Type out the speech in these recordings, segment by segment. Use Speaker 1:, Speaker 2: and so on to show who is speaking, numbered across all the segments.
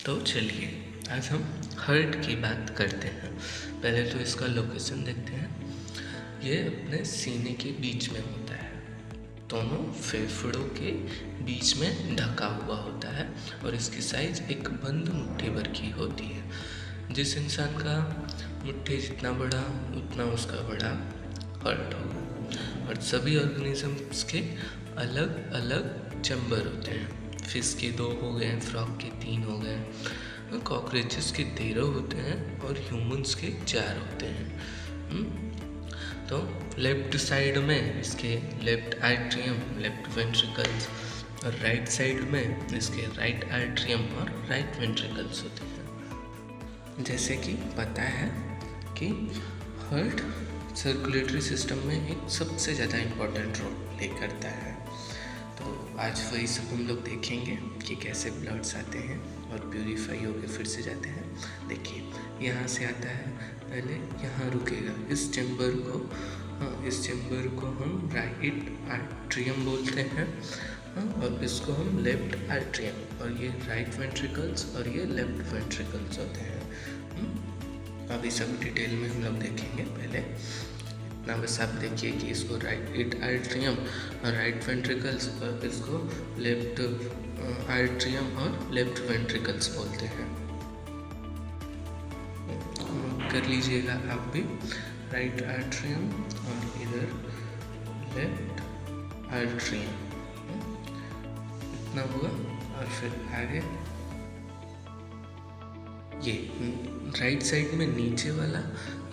Speaker 1: तो चलिए आज हम हार्ट की बात करते हैं। पहले तो इसका लोकेशन देखते हैं। ये अपने सीने के बीच में होता है, दोनों फेफड़ों के बीच में ढका हुआ होता है और इसकी साइज एक बंद मुट्ठी भर की होती है। जिस इंसान का मुट्ठी जितना बड़ा उतना उसका बड़ा हार्ट होगा। और सभी ऑर्गेनिजम्स के अलग अलग चैम्बर होते हैं। फिश के 2 हो गए, फ्रॉग के 3 हो गए, कॉकरोचेस के 13 होते हैं और ह्यूमंस के 4 होते हैं। तो लेफ्ट साइड में इसके लेफ्ट आर्ट्रियम, लेफ्ट वेंट्रिकल्स और राइट साइड में इसके राइट आर्ट्रियम और राइट वेंट्रिकल्स होते हैं। जैसे कि पता है कि हार्ट सर्कुलेटरी सिस्टम में एक सबसे ज़्यादा इम्पोर्टेंट रोल प्ले करता है। तो आज वही सब हम लोग देखेंगे कि कैसे ब्लड्स आते हैं और प्यूरिफाई होकर फिर से जाते हैं। देखिए यहाँ से आता है, पहले यहाँ रुकेगा इस चैम्बर को हम राइट आर्ट्रियम बोलते हैं और इसको हम लेफ्ट आर्ट्रियम, और ये राइट वेंट्रिकल्स और ये लेफ्ट वेंट्रिकल्स होते हैं। अभी सब डिटेल में हम लोग देखेंगे। पहले इतना बस आप देखिए कि इसको राइट आर्ट्रियम और राइट वेंट्रिकल्स और इसको लेफ्ट आर्ट्रियम और लेफ्ट वेंट्रिकल्स बोलते हैं। कर लीजिएगा आप भी, राइट आर्ट्रियम और इधर लेफ्ट आर्ट्रियम, इतना हुआ। और फिर आगे ये राइट साइड में नीचे वाला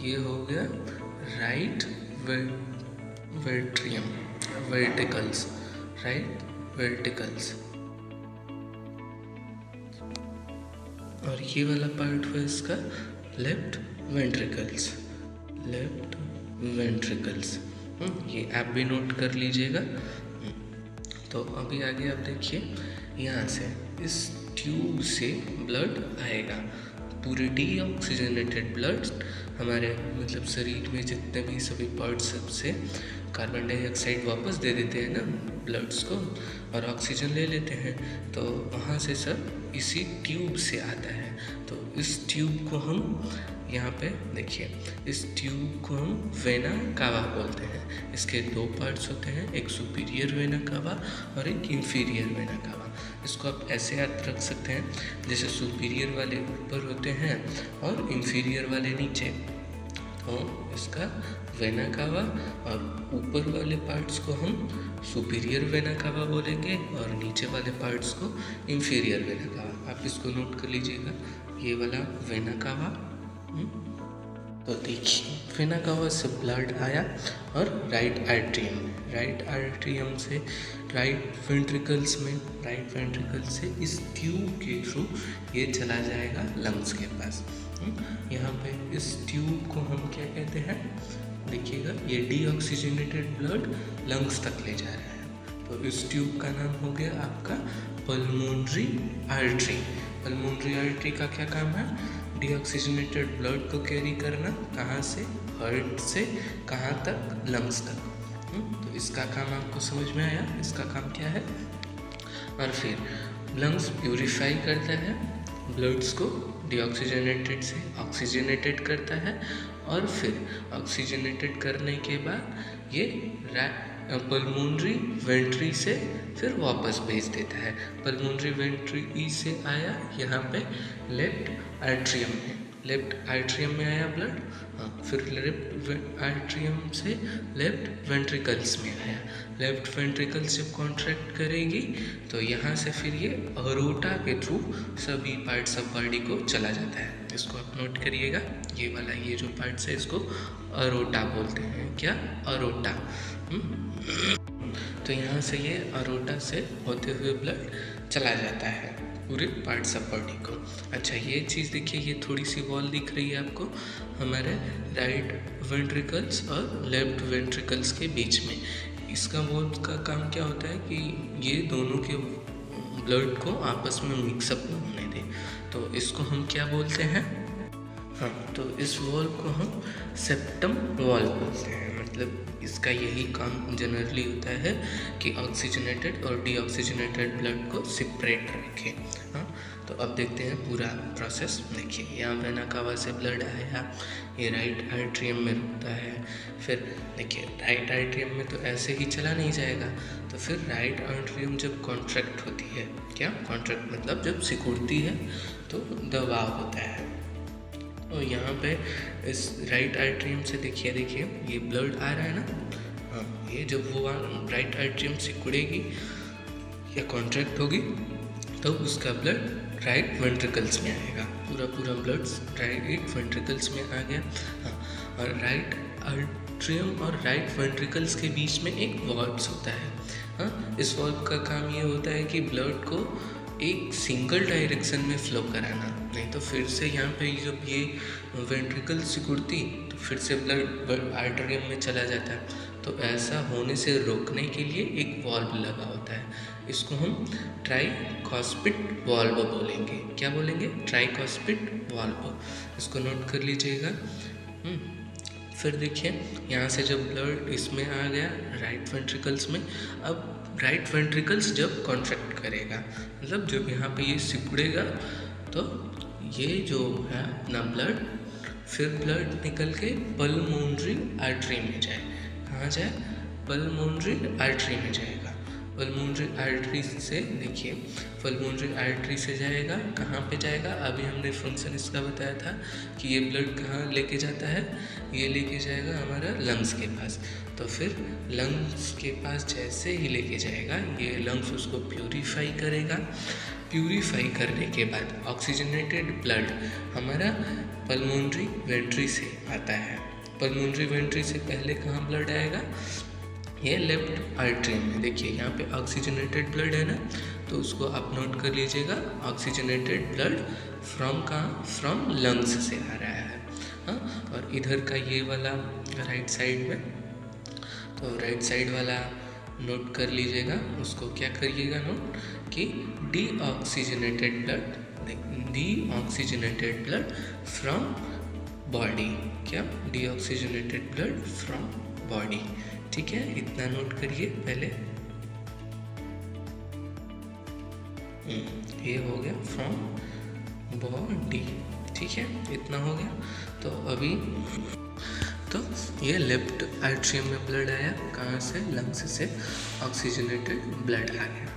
Speaker 1: ये हो गया राइट वेंट्रियम, वर्टिकल्स, राइट वर्टिकल्स। और ये वाला पार्ट हुआ इसका लेफ्ट वेंट्रिकल्स, लेफ्ट वेंट्रिकल्स। ये आप भी नोट कर लीजिएगा। तो अभी आगे आप देखिए, यहाँ से इस ट्यूब से ब्लड आएगा। पूरे डीऑक्सीजनेटेड ब्लड हमारे मतलब शरीर में जितने भी सभी पार्ट्स सबसे कार्बन डाइऑक्साइड वापस दे देते हैं ना ब्लड्स को, और ऑक्सीजन ले लेते हैं। तो वहाँ से सब इसी ट्यूब से आता है। तो इस ट्यूब को हम यहाँ पे देखिए, इस ट्यूब को हम वेना कावा बोलते हैं। इसके 2 पार्ट्स होते हैं, एक सुपीरियर वेना कावा और एक इंफीरियर वेना कावा। इसको आप ऐसे याद रख सकते हैं जैसे सुपीरियर वाले ऊपर होते हैं और इंफीरियर वाले नीचे। तो इसका वेना कावा और ऊपर वाले पार्ट्स को हम सुपीरियर वेना कावा बोलेंगे और नीचे वाले पार्ट्स को इंफीरियर वेना कावा। आप इसको नोट कर लीजिएगा, ये वाला वेना कावा। तो देखिए, वेना कावा से ब्लड आया और राइट आर्ट्रियम से राइट वेंट्रिकल्स में, राइट वेंट्रिकल से इस ट्यूब के थ्रू ये चला जाएगा लंग्स के पास। यहाँ पे इस ट्यूब को हम क्या कहते हैं, देखिएगा, ये डीऑक्सीजनेटेड ब्लड लंग्स तक ले जा रहा है। तो इस ट्यूब का नाम हो गया आपका पल्मोनरी आर्टरी। पल्मोनरी आर्टरी का क्या काम है? डीऑक्सीजनेटेड ब्लड को कैरी करना, कहाँ से, हार्ट से कहाँ तक, लंग्स तक। तो इसका काम आपको समझ में आया, इसका काम क्या है। और फिर लंग्स प्यूरिफाई करता है ब्लड्स को, डीऑक्सीजनेटेड से ऑक्सीजनेटेड करता है, और फिर ऑक्सीजनेटेड करने के बाद ये पल्मोनरी वेंट्री से फिर वापस भेज देता है। पल्मोनरी वेंट्री से आया यहाँ पे लेफ्ट आर्ट्रियम में आया ब्लड, फिर लेफ्ट आर्ट्रियम से लेफ्ट वेंट्रिकल्स में आया। लेफ्ट वेंट्रिकल्स जब कॉन्ट्रैक्ट करेगी तो यहाँ से फिर ये अरोटा के थ्रू सभी पार्ट्स ऑफ बॉडी को चला जाता है। इसको आप नोट करिएगा, ये वाला ये जो पार्ट्स है इसको अरोटा बोलते हैं। क्या? अरोटा। तो यहाँ से ये अरोटा से होते हुए ब्लड चला जाता है पूरे पार्ट्स ऑफ बॉडी को। अच्छा, ये चीज़ देखिए, ये थोड़ी सी वॉल दिख रही है आपको हमारे राइट वेंट्रिकल्स और लेफ्ट वेंट्रिकल्स के बीच में। इसका वॉल का काम क्या होता है कि ये दोनों के ब्लड को आपस में मिक्सअप न होने दें। तो इसको हम क्या बोलते हैं? हाँ, तो इस वॉल को हम सेप्टम वॉल बोलते हैं। मतलब इसका यही काम जनरली होता है कि ऑक्सीजनेटेड और डीऑक्सीजनेटेड ब्लड को सेपरेट रखें। हाँ, तो अब देखते हैं पूरा प्रोसेस। देखिए यहाँ वेना कावा से ब्लड आया, ये राइट आर्टरियम में रुकता है। फिर देखिए राइट आर्टरियम में तो ऐसे ही चला नहीं जाएगा, तो फिर राइट आर्टरियम जब कॉन्ट्रैक्ट होती है, क्या कॉन्ट्रैक्ट मतलब जब सिकुड़ती है तो दबाव होता है। और यहाँ पे इस राइट आर्टरियम से देखिए ये ब्लड आ रहा है ना। हाँ, ये जब वो राइट आर्टरियम सिकुड़ेगी या कॉन्ट्रैक्ट होगी तो उसका ब्लड राइट वेंट्रिकल्स में आएगा। पूरा ब्लड राइट वेंट्रिकल्स में आ गया। हाँ, और राइट आर्टरियम और राइट वेंट्रिकल्स के बीच में एक वॉल्व्स होता है। हाँ, इस वॉल्व का काम ये होता है कि ब्लड को एक सिंगल डायरेक्शन में फ्लो कराना, नहीं तो फिर से यहाँ पे जब ये वेंट्रिकल सिकुड़ती तो फिर से ब्लड आर्टरियम में चला जाता है। तो ऐसा होने से रोकने के लिए एक वॉल्व लगा होता है, इसको हम ट्राइकॉस्पिड वॉल्व बोलेंगे। क्या बोलेंगे? Tricuspid valve. इसको नोट कर लीजिएगा। फिर देखिए यहाँ से जब ब्लड इसमें आ गया राइट वेंट्रिकल्स में, अब राइट वेंट्रिकल्स जब कॉन्ट्रैक्ट करेगा, मतलब जब यहाँ पे ये सिकुड़ेगा तो ये जो है अपना ब्लड, फिर ब्लड निकल के पल्मोनरी आर्टरी में जाए। कहाँ जाए? पल्मोनरी आर्टरी में जाएगा। पल्मोनरी आर्टरी से देखिए, पल्मोनरी आर्टरी से जाएगा, कहाँ पे जाएगा? अभी हमने फंक्शन इसका बताया था कि ये ब्लड कहाँ लेके जाता है, ये लेके जाएगा हमारा लंग्स के पास। तो फिर लंग्स के पास जैसे ही लेके जाएगा, ये लंग्स उसको प्यूरीफाई करेगा। प्यूरीफाई करने के बाद ऑक्सीजनेटेड ब्लड हमारा पल्मोनरी वेंट्री से आता है। पल्मोनरी वेंट्री से पहले कहाँ ब्लड आएगा? ये लेफ्ट आर्टरी में। देखिए यहाँ पे ऑक्सीजनेटेड ब्लड है ना, तो उसको आप नोट कर लीजिएगा। ऑक्सीजनेटेड ब्लड फ्रॉम कहाँ? फ्रॉम लंग्स से आ रहा है। हाँ, और इधर का ये वाला राइट साइड में, तो राइट साइड वाला नोट कर लीजिएगा। उसको क्या करिएगा नोट कि डीऑक्सीजनेटेड ब्लड फ्रॉम बॉडी। क्या? Deoxygenated blood from body. ठीक है, इतना नोट करिए पहले। ये हो गया फ्रॉम बॉडी। ठीक है, इतना हो गया। तो अभी तो ये लेफ्ट आर्टरियम में ब्लड आया, कहाँ से? लंग्स से ऑक्सीजनेटेड ब्लड आ गया।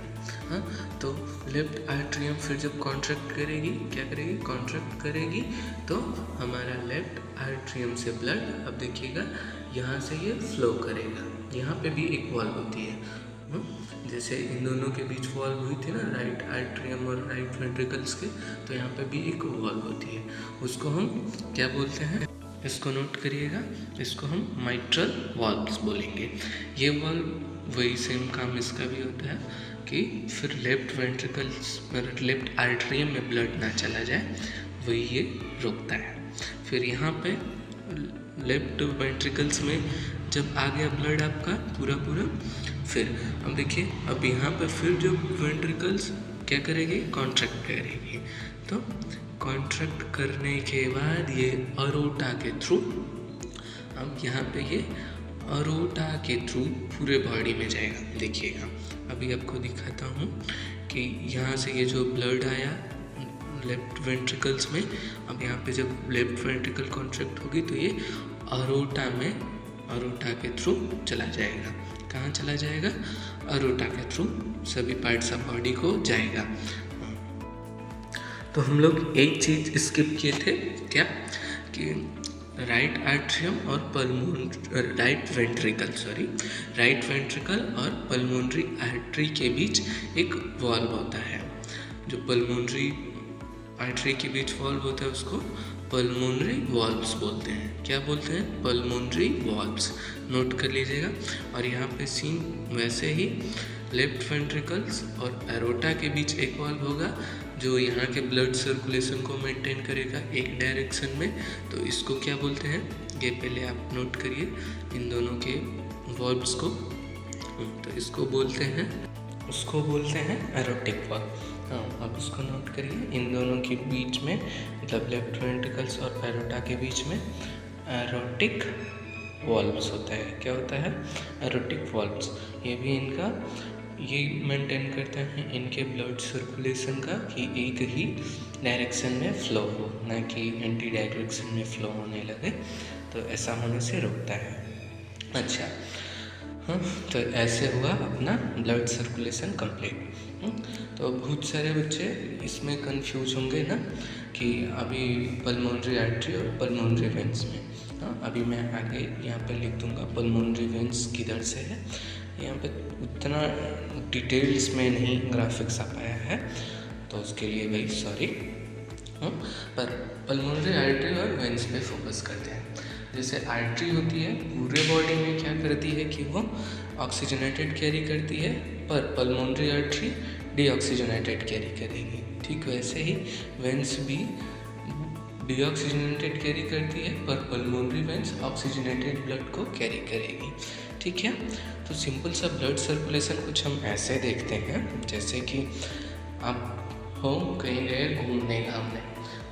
Speaker 1: हाँ, तो लेफ्ट आर्टरियम फिर जब कॉन्ट्रैक्ट करेगी, क्या करेगी? कॉन्ट्रैक्ट करेगी, तो हमारा लेफ्ट आर्टरियम से ब्लड, अब देखिएगा यहाँ से ये फ्लो करेगा। यहाँ पे भी एक वॉल्व होती है, जैसे इन दोनों के बीच वॉल्व हुई थी ना, राइट आर्टरियम और राइट वेंट्रिकल्स के, तो यहाँ पे भी एक वॉल्व होती है। उसको हम क्या बोलते हैं? इसको नोट करिएगा, इसको हम माइट्रल वॉल्व्स बोलेंगे। ये वॉल्व वही सेम काम इसका भी होता है कि फिर लेफ्ट वेंट्रिकल्स पर लेफ्ट आर्टरियम में ब्लड ना चला जाए, वही ये रोकता है। फिर यहाँ पे लेफ्ट वेंट्रिकल्स में जब आ गया ब्लड आपका पूरा, फिर अब देखिए, अब यहाँ पे फिर जो वेंट्रिकल्स क्या करेगी? कॉन्ट्रैक्ट करेगी। तो कॉन्ट्रैक्ट करने के बाद ये अरोटा के थ्रू, अब यहाँ पे ये अरोटा के थ्रू पूरे बॉडी में जाएगा। देखिएगा, अभी आपको दिखाता हूँ कि यहाँ से ये जो ब्लड आया लेफ्ट वेंट्रिकल्स में, अब यहाँ पे जब लेफ्ट वेंट्रिकल कॉन्ट्रैक्ट होगी तो ये अरोटा के थ्रू चला जाएगा। कहाँ चला जाएगा? अरोटा के थ्रू सभी पार्ट्स ऑफ बॉडी को जाएगा। तो हम लोग एक चीज़ स्किप किए थे, क्या? कि राइट आर्टरियम और राइट वेंट्रिकल और पल्मोनरी आर्टरी के बीच एक वॉल्व होता है। जो पल्मोनरी आर्टरी के बीच वॉल्व होता है उसको पल्मोनरी वॉल्व्स बोलते हैं। क्या बोलते हैं? Pulmonary valves. नोट कर लीजिएगा। और यहाँ पे सीन वैसे ही लेफ्ट वेंट्रिकल्स और एरोटा के बीच एक वॉल्व होगा जो यहाँ के ब्लड सर्कुलेशन को मेंटेन करेगा एक डायरेक्शन में। तो इसको क्या बोलते हैं? ये पहले आप नोट करिए इन दोनों के वॉल्व्स को। तो इसको बोलते हैं एरोटिक वॉल्व। हाँ, अब इसको नोट करिए, इन दोनों के बीच में, मतलब लेफ्ट वेंट्रिकल्स और एरोटा के बीच में एरोटिक वॉल्व्स होता है। क्या होता है? Aortic valves. ये भी इनका ये मेंटेन करते हैं इनके ब्लड सर्कुलेशन का कि एक ही डायरेक्शन में फ्लो हो, ना कि एंटी डायरेक्शन में फ्लो होने लगे, तो ऐसा होने से रोकता है। अच्छा, हाँ, तो ऐसे हुआ अपना ब्लड सर्कुलेशन कंप्लीट। तो बहुत सारे बच्चे इसमें कंफ्यूज होंगे ना कि अभी पल्मोनरी आर्टरी और पल्मोनरी वेंस में। हाँ, अभी मैं आगे यहाँ पे लिख दूँगा पल्मोनरी वेंस किधर से है। यहाँ पे उतना डिटेल्स में नहीं ग्राफिक्स आ पाया है, तो उसके लिए भाई सॉरी। पर पल्मोनरी आर्टरी और वेंस पे फोकस करते हैं। जैसे आर्टरी होती है पूरे बॉडी में क्या करती है कि वो ऑक्सीजनेटेड कैरी करती है, पर पल्मोनरी आर्टरी डीऑक्सीजनेटेड कैरी करेगी। ठीक वैसे ही वेंस भी डीऑक्सीजनेटेड कैरी करती है, पर पल्मोनरी वेंस ऑक्सीजनेटेड ब्लड को कैरी करेगी। ठीक है, तो सिंपल सा ब्लड सर्कुलेशन कुछ हम ऐसे देखते हैं, जैसे कि आप हो कहीं गए घूमने घामने,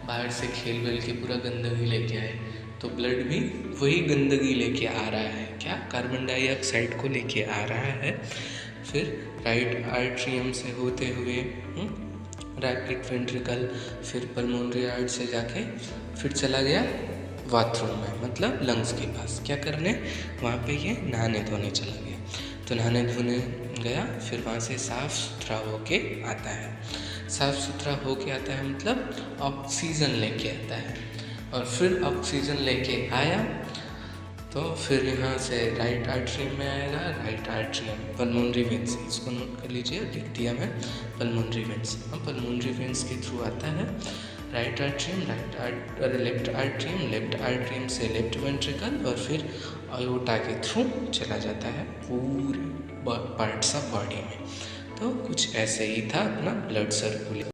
Speaker 1: बाहर से खेल वेल के पूरा गंदगी लेके आए, तो ब्लड भी वही गंदगी लेके आ रहा है, क्या कार्बन डाइऑक्साइड को लेके आ रहा है। फिर राइट आर्टरियम से होते हुए राइट वेंट्रिकल, फिर पल्मोनरी आर्ट से जाके फिर चला गया बाथरूम में, मतलब लंग्स के पास। क्या करने? वहाँ पे ये नहाने धोने चला गया, तो नहाने धोने गया, फिर वहाँ से साफ़ सुथरा होके आता है। साफ़ सुथरा होके आता है मतलब ऑक्सीजन लेके आता है, और फिर ऑक्सीजन लेके आया तो फिर यहाँ से राइट आर्टरियम में आएगा। राइट आर्टरियम पल्मोनरी वेंस, इसको नोट कर लीजिए, लिख दिया मैं पल्मोनरी वेंस। पल्मोनरी वेंस के थ्रू आता है right atrium, left atrium, left atrium से लेफ्ट वेंट्रिकल, और फिर आयोटा के थ्रू चला जाता है पूरे पार्ट्स ऑफ बॉडी में। तो कुछ ऐसे ही था अपना ब्लड सर्कुलेशन।